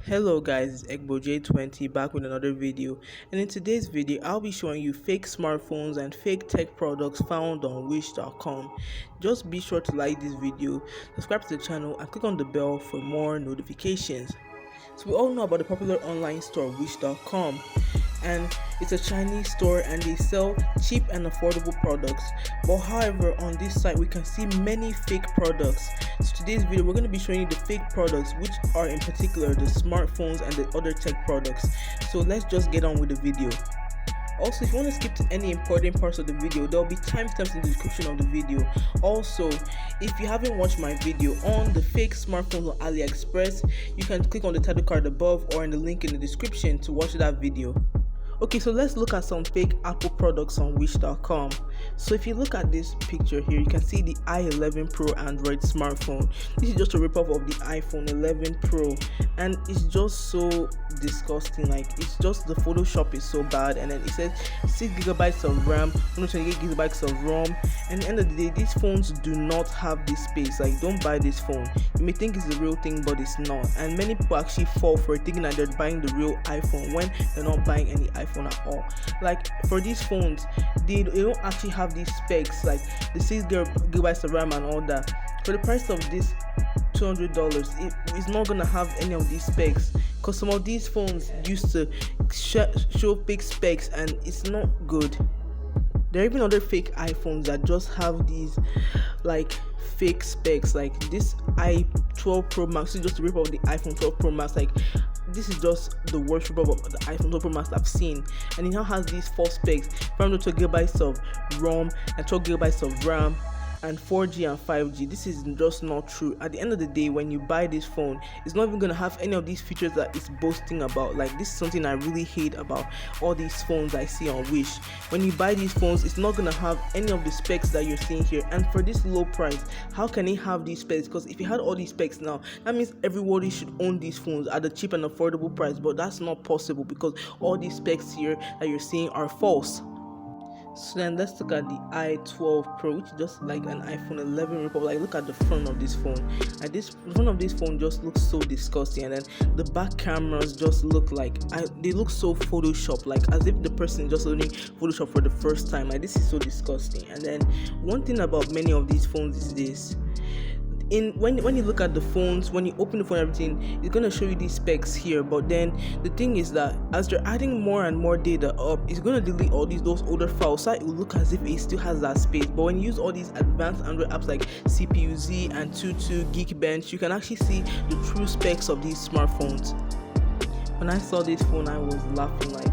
Hello guys, it's J20 back with another video, and in today's video I'll be showing you fake smartphones and fake tech products found on wish.com. Just be sure to like this video, subscribe to the channel and click on the bell for more notifications. So we all know about the popular online store wish.com, and it's a Chinese store and they sell cheap and affordable products. But however, on this site we can see many fake products. So today's video we're going to be showing you the fake products, which are in particular the smartphones and the other tech products. So let's just get on with the video. Also, if you want to skip to any important parts of the video, there will be timestamps in the description of the video. Also, if you haven't watched my video on the fake smartphones on Aliexpress, you can click on the title card above or in the link in the description to watch that video. Okay, so let's look at some fake Apple products on wish.com. So if you look at this picture here, you can see the i11 Pro Android smartphone. This is just a ripoff of the iPhone 11 Pro, and it's just so disgusting. Like, it's just the Photoshop is so bad, and then it says 6GB of RAM, 128GB of ROM, and at the end of the day, these phones do not have this space. Like, don't buy this phone. You may think it's the real thing, but it's not. And many people actually fall for it, thinking that they're buying the real iPhone when they're not buying any iPhone at all. Like, for these phones, they don't actually have these specs, like the 6GB of RAM and all that. For the price of this $200, it's not gonna have any of these specs, because some of these phones used to show fake specs and it's not good. There are even other fake iPhones that just have these like fake specs. Like this i12 Pro Max is just a rip of the iPhone 12 Pro Max. Like, this is just the worst rip of the iPhone 12 Pro Max I've seen, and it now has these false specs: 512GB of ROM and 12GB of RAM and 4G and 5G. This is just not true. At the end of the day, when you buy this phone, it's not even gonna have any of these features that it's boasting about. Like, this is something I really hate about all these phones I see on Wish. When you buy these phones, it's not gonna have any of the specs that you're seeing here. And for this low price, how can it have these specs? Because if you had all these specs now, that means everybody should own these phones at a cheap and affordable price. But that's not possible, because all these specs here that you're seeing are false. So then let's look at the i12 Pro, which is just like an iPhone 11 ripoff. Like, look at the front of this phone. And this front of this phone just looks so disgusting, and then the back cameras just look like they look so Photoshop, like as if the person just learning Photoshop for the first time. Like, this is so disgusting. And then one thing about many of these phones is this: when you look at the phones, when you open the phone, everything, it's gonna show you these specs here. But then the thing is that as they're adding more and more data up, it's gonna delete all those older files, so it will look as if it still has that space. But when you use all these advanced Android apps like CPU-Z and Tutu, Geekbench, you can actually see the true specs of these smartphones. When I saw this phone, I was laughing. Like,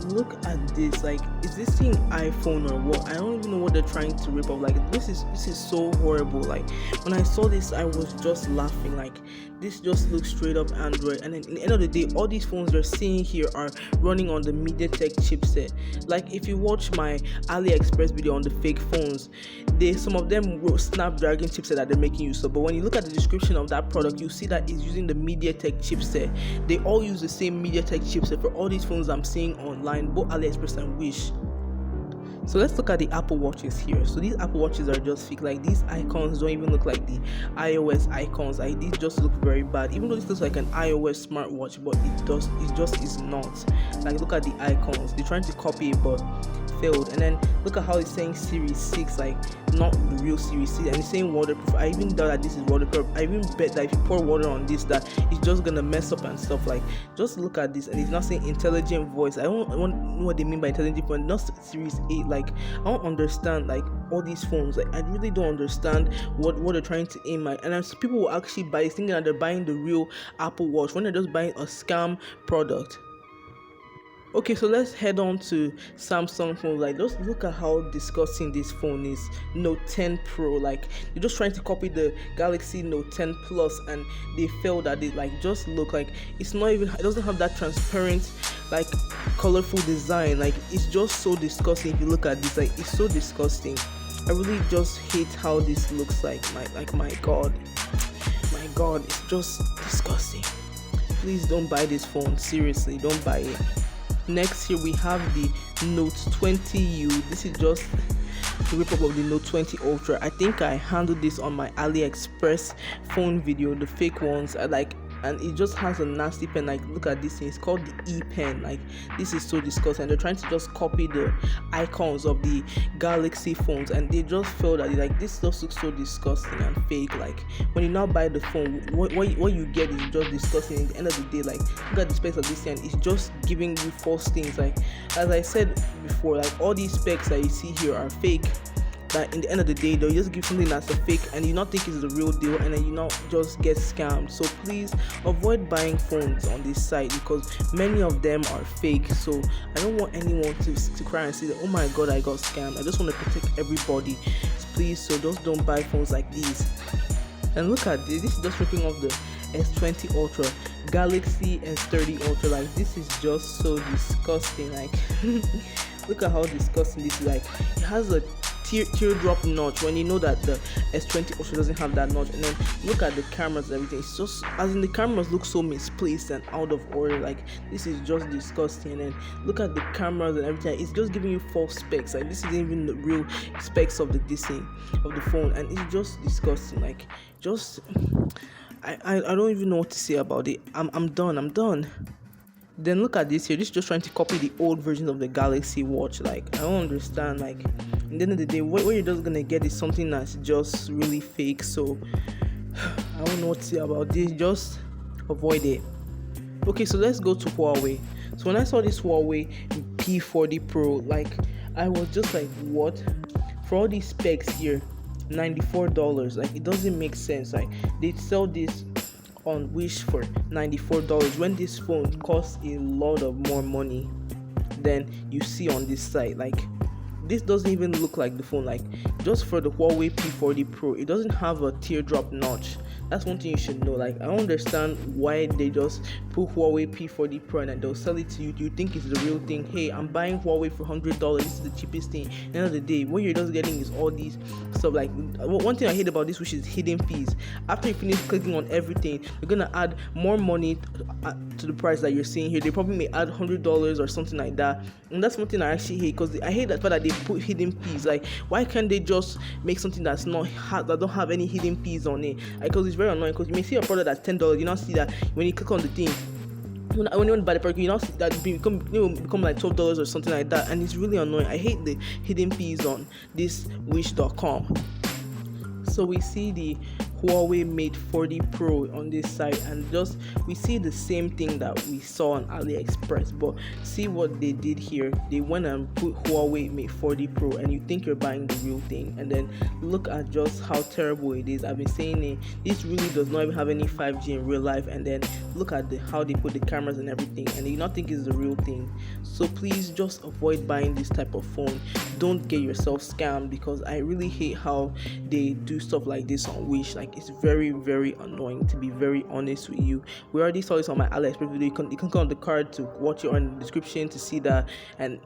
look at this. Like, is this thing iPhone or what? I don't even know what they're trying to rip off. Like, this is so horrible. Like, when I saw this, I was just laughing. Like, this just looks straight up Android. And then in the end of the day, all these phones they're seeing here are running on the MediaTek chipset. Like, if you watch my Aliexpress video on the fake phones, some of them wrote Snapdragon chipset that they're making use of. But when you look at the description of that product, you see that it's using the MediaTek chipset. They all use the same MediaTek chipset for all these phones I'm seeing online, both Aliexpress and Wish. So let's look at the Apple Watches here. So these Apple Watches are just fake. Like, these icons don't even look like the iOS icons. Like, these just look very bad. Even though this looks like an iOS smartwatch, but it just is not. Like, look at the icons. They're trying to copy it, but failed. And then look at how it's saying Series 6, like not the real Series 6, and it's saying waterproof. I even doubt that this is waterproof. I even bet that if you pour water on this, that it's just gonna mess up and stuff. Like, just look at this, and it's not saying intelligent voice. I don't know what they mean by intelligent voice. Not Series 8. Like, I don't understand, like, all these phones. Like, I really don't understand what they're trying to aim at. And then people will actually buy this thinking that they're buying the real Apple Watch when they're just buying a scam product. Okay, so let's head on to Samsung phones. Like, just look at how disgusting this phone is. Note 10 Pro. Like, they're just trying to copy the Galaxy Note 10 Plus, and they failed at it. Like, just look like it doesn't have that transparent, like, colorful design. Like, it's just so disgusting. If you look at this, like, it's so disgusting. I really just hate how this looks like. My god, it's just disgusting. Please don't buy this phone. Seriously, don't buy it. Next, here we have the Note 20U. This is just the rip-up of the Note 20 Ultra. I think I handled this on my AliExpress phone video, the fake ones. and it just has a nasty pen. Like, look at this thing, it's called the E pen. Like, this is so disgusting. They're trying to just copy the icons of the Galaxy phones, and they just feel that like this just looks so disgusting and fake. Like, when you now buy the phone, what you get is just disgusting. At the end of the day, like, look at the specs of this thing, it's just giving you false things. Like, as I said before, like, all these specs that you see here are fake. That in the end of the day, they'll just give something that's a fake, and you not think it's the real deal, and then you not just get scammed. So please avoid buying phones on this site, because many of them are fake. So I don't want anyone to cry and say that, oh my god, I got scammed. I just want to protect everybody, please. So just don't buy phones like these. And look at this is just ripping off the S20 Ultra, Galaxy S30 Ultra. Like, this is just so disgusting. Like, look at how disgusting this is. Like, it has a teardrop notch, when you know that the S20 Ultra doesn't have that notch. And then look at the cameras and everything, it's just, as in, the cameras look so misplaced and out of order. Like, this is just disgusting. And then look at the cameras and everything, it's just giving you false specs. Like, this isn't even the real specs of the phone, and it's just disgusting. Like, just I don't even know what to say about it. I'm done. Then look at this here. This is just trying to copy the old version of the Galaxy Watch. Like, I don't understand. Like, at the end of the day, what you're just gonna get is something that's just really fake. So I don't know what to say about this. Just avoid it. Okay, so let's go to Huawei. So when I saw this Huawei P40 Pro, like, I was just like, what? For all these specs here, $94. Like, it doesn't make sense. Like, they sell this on Wish for $94 when this phone costs a lot of more money than you see on this site. Like, this doesn't even look like the phone. Like, just for the Huawei P40 Pro, it doesn't have a teardrop notch. That's one thing you should know. Like, I don't understand why they just put Huawei P40 Pro and then they'll sell it to you. You think it's the real thing? Hey, I'm buying Huawei for $100. This is the cheapest thing. At the end of the day, what you're just getting is all these stuff. Like, one thing I hate about this, which is hidden fees. After you finish clicking on everything, you're gonna add more money to the price that you're seeing here. They probably may add $100 or something like that, and that's one thing I actually hate, because I hate that fact that they put hidden fees. Like, why can't they just make something that don't have any hidden fees on it? Because it's very annoying, because you may see a product that's $10, you now see that when you click on the thing, when you want to buy the product, you now see that it become like $12 or something like that, and it's really annoying. I hate the hidden fees on this wish.com. So we see the Huawei Mate 40 Pro on this site, and just we see the same thing that we saw on Aliexpress, but see what they did here. They went and put Huawei Mate 40 Pro, and you think you're buying the real thing, and then look at just how terrible it is. I've been saying it, this really does not even have any 5G in real life, and then look at how they put the cameras and everything, and you not think it's the real thing. So please just avoid buying this type of phone. Don't get yourself scammed, because I really hate how they do stuff like this on Wish. Like, it's very, very annoying, to be very honest with you. We already saw this on my Aliexpress video. You can click on the card to watch it, or in the description to see that. And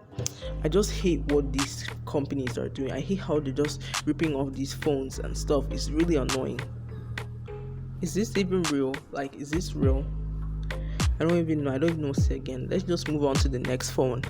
I just hate what these companies are doing. I hate how they're just ripping off these phones and stuff. It's really annoying. Is this even real? Like, is this real? I don't even know what to say again. Let's just move on to the next phone.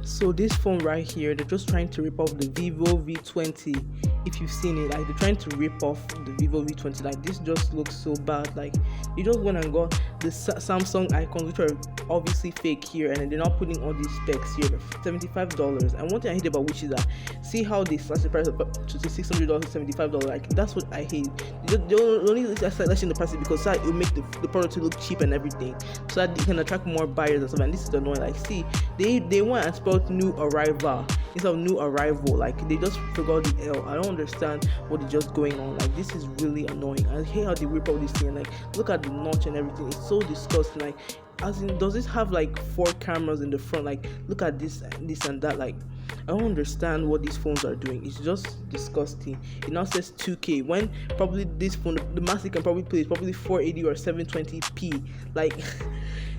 So this phone right here, they're just trying to rip off the Vivo V20. If you've seen it, like, they're trying to rip off the Vivo V20. Like, this just looks so bad. Like, you just went and got the Samsung icons, which are obviously fake here, and then they're not putting all these specs here. $75. And one thing I hate about Wish is that, see how they slash the price up to $600 to $75. Like, that's what I hate. They only slashing the prices because that will make the product to look cheap and everything, so that they can attract more buyers and stuff. And this is annoying. Like, see, they want and spelled new arrival instead of new arrival. Like, they just forgot the L. I don't understand what is just going on. Like, this is really annoying. I hate how they rip out this thing. Like, look at the notch and everything. It's so disgusting. Like, as in, does this have like 4 cameras in the front? Like, look at this and that. Like, I don't understand what these phones are doing. It's just disgusting. It now says 2K when probably this phone, the max it can probably play is probably 480 or 720p. Like,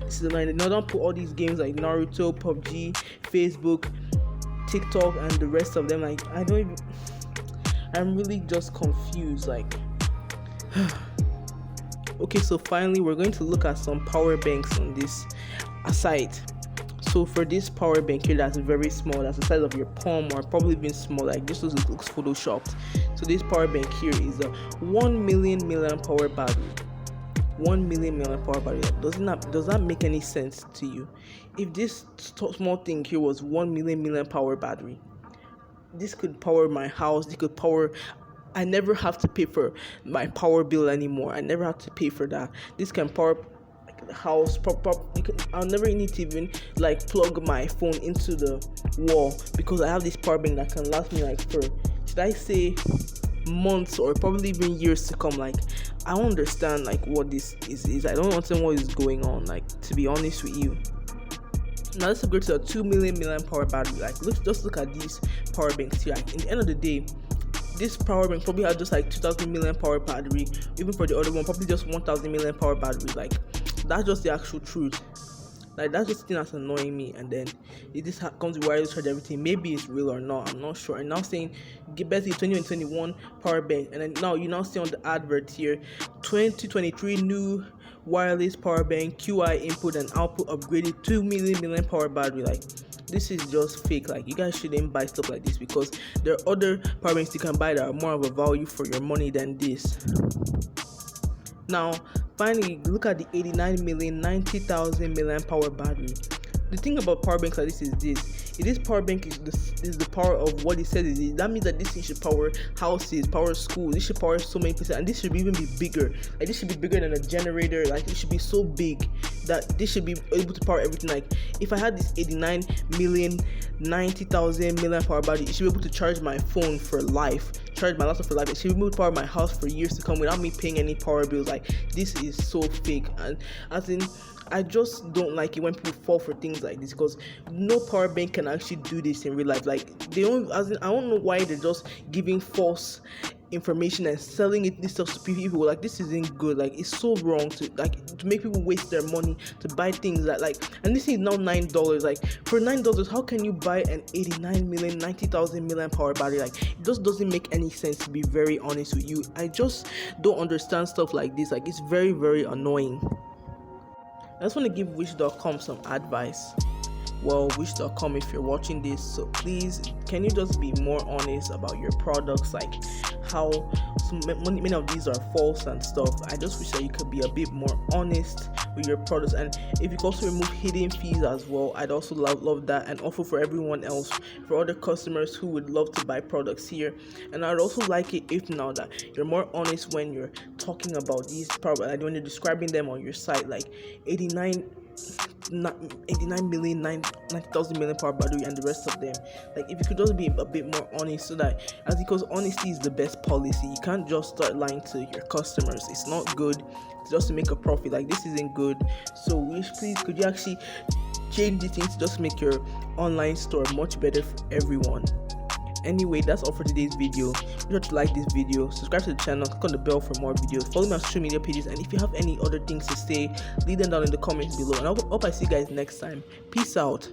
this is annoying. Now don't put all these games like Naruto, PUBG, Facebook, TikTok, and the rest of them. Like, I'm really just confused. Like, okay, so finally we're going to look at some power banks on this site. So for this power bank here, that's very small, that's the size of your palm, or probably even small. Like, this looks photoshopped. So this power bank here is a 1 million milliamp power battery. 1 million power battery. Does that make any sense to you? If this small thing here was 1 million power battery, this could power my house. This could power. I never have to pay for my power bill anymore. I never have to pay for that. This can power the house. I'll never need to even like plug my phone into the wall, because I have this power bank that can last me like for, should I say, months or probably even years to come. Like, I don't understand like what this is. I don't understand what is going on, like, to be honest with you. Now let's upgrade to a 2 million power battery. Like, just look at these power banks here. Like, in the end of the day, this power bank probably had just like 2,000 million power battery. Even for the other one, probably just 1,000 million power battery. Like, that's just the actual truth. Like, that's just the thing that's annoying me. And then it just comes with wireless charge, everything. Maybe it's real or not, I'm not sure. And now saying get basically 2021 power bank, and then now you now see on the advert here 2023 new wireless power bank, QI input and output upgraded 2 million power battery. Like, this is just fake. Like, you guys shouldn't buy stuff like this, because there are other power banks you can buy that are more of a value for your money than this. Now finally, look at the 89 million 90,000 milliamp power battery. The thing about power banks like this is this. If this power bank is the power of what it says it is, that means that this thing should power houses, power schools, this should power so many places, and this should even be bigger. Like, this should be bigger than a generator. Like, it should be so big that this should be able to power everything. Like, if I had this 89 million 90,000 milliamp power battery, it should be able to charge my phone for life, charge my laptop for life. It should be able to power my house for years to come without me paying any power bills. Like, this is so fake. And as in, I just don't like it when people fall for things like this, because no power bank can actually do this in real life. Like, they don't, as in, I don't know why they're just giving false information and selling this stuff to people. Like, this isn't good. Like, it's so wrong to make people waste their money to buy things that, like, and this is now $9. Like, for $9, how can you buy an 89 million 90,000 milliamp power battery? Like, it just doesn't make any sense, to be very honest with you. I just don't understand stuff like this. Like, it's very, very annoying. I just want to give Wish.com some advice. Well, Wish.com, if you're watching this, so please, can you just be more honest about your products? Like, how many of these are false and stuff. I just wish that you could be a bit more honest with your products. And if you could also remove hidden fees as well, I'd also love that. And also for everyone else, for other customers who would love to buy products here. And I'd also like it if now that you're more honest when you're talking about these products, like when you're describing them on your site. Like 89 million 90,000 million power battery and the rest of them. Like, if you could just be a bit more honest, so that, because honesty is the best policy. You can't just start lying to your customers. It's not good just to make a profit. Like, this isn't good. So Wish, please, could you actually change the things to just make your online store much better for everyone? Anyway, that's all for today's video. Be sure to like this video, subscribe to the channel, click on the bell for more videos, follow me on social media pages, and if you have any other things to say, leave them down in the comments below. And I hope I see you guys next time. Peace out.